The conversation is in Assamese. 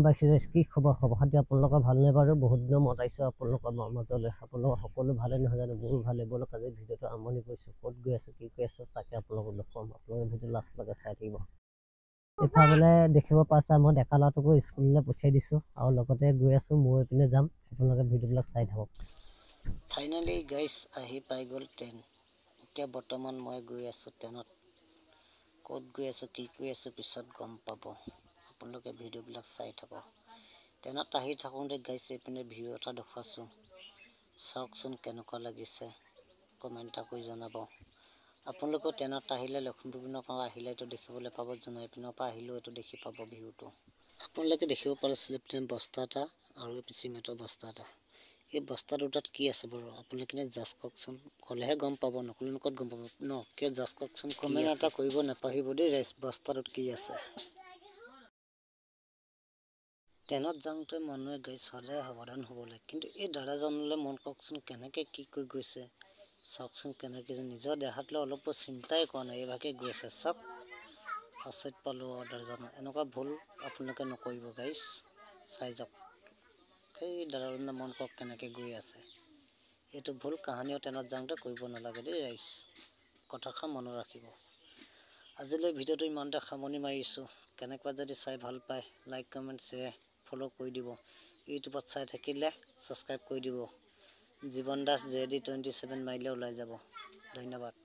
বাকী কি খবৰ খাতি আপোনালোকৰ ভালনে বাৰু? বহুত দিনৰ মূৰত আহিছোঁ আপোনালোকৰ মাজলৈ। আপোনালোকৰ সকলো ভালে নহয় জানো? মোৰো ভালে। বলক আজি ভিডিঅ'টো আৰম্ভণি কৰিছোঁ। ক'ত গৈ আছোঁ, কি কৰি আছোঁ তাকে আপোনালোকক দেখুৱাম। আপোনালোকে ভিডিঅ' লাষ্টলৈকে চাই থাকিব। এইফালে দেখিব পাইছা মই ডেকা ল'ৰাটোকো স্কুললৈ পঠিয়াই দিছোঁ আৰু লগতে গৈ আছোঁ মই এইপিনে যাম। আপোনালোকে ভিডিঅ'বিলাক চাই থাকক। ফাইনেলি গাইজ আহি পাই গ'ল ট্ৰেইন। এতিয়া বৰ্তমান মই গৈ আছোঁ ট্ৰেইনত। ক'ত গৈ আছোঁ, কি কৰি আছোঁ পিছত গম পাব। আপোনালোকে ভিডিঅ'বিলাক চাই থাকক। ট্ৰেইনত আহি থাকোঁতে গাইজ এইপিনে ভিউ এটা দেখুৱাইছোঁ। চাওকচোন কেনেকুৱা লাগিছে, কমেণ্ট এটা কৰি জনাব। আপোনালোকেও ট্ৰেইনত আহিলে লখিমপুৰ পিনৰ পৰা আহিলে এইটো দেখিবলৈ পাব। জোনাই পিনৰ পৰা আহিলেও এইটো দেখি পাব ভিউটো। আপোনালোকে দেখিব পাৰে শ্লিপ ট্ৰেইন বস্তা এটা আৰু চিমেণ্টৰ বস্তা এটা। এই বস্তা দুটাত কি আছে বাৰু আপোনালোকে জাষ্ট কওকচোন। ক'লেহে গম পাব, নক'লে ক'ত গম পাব ন? কিয় জাষ্ট কওকচোন, কমেণ্ট এটা কৰিব নাপাহৰিব দেই। বস্তাটোত কি আছে? ট্ৰেইনত যাওঁতে মানুহে গাড়ী সদায় সাৱধান হ'ব লাগে, কিন্তু এই দাদাজনলৈ মন কৰকচোন কেনেকৈ কি কৰি গৈছে। চাওকচোন কেনেকৈ নিজৰ দেহাত লৈ অলপো চিন্তাই কৰা নাই, এইভাগে গৈ আছে। চাওক আচৰিত পালোঁ দাদাজনক। এনেকুৱা ভুল আপোনালোকে নকৰিব গাইজ, চাই যাওক। সেই দাদাজনে মন কৰক কেনেকৈ গৈ আছে। এইটো ভুল কাহানিও ট্ৰেইনত যাওঁতে কৰিব নালাগে দেই ৰাইজ। কথাষাৰ মনত ৰাখিব। আজিলৈ ভিডিঅ'টো ইমানতে সামৰণি মাৰিছোঁ। কেনেকুৱা যদি চাই ভাল পায় লাইক কমেণ্ট শ্বেয়াৰ ফ'ল' কৰি দিব। ইউটিউবত চাই থাকিলে ছাবস্ক্ৰাইব কৰি দিব। জীৱন দাস JD 27 মাৰিলে ওলাই যাব। ধন্যবাদ।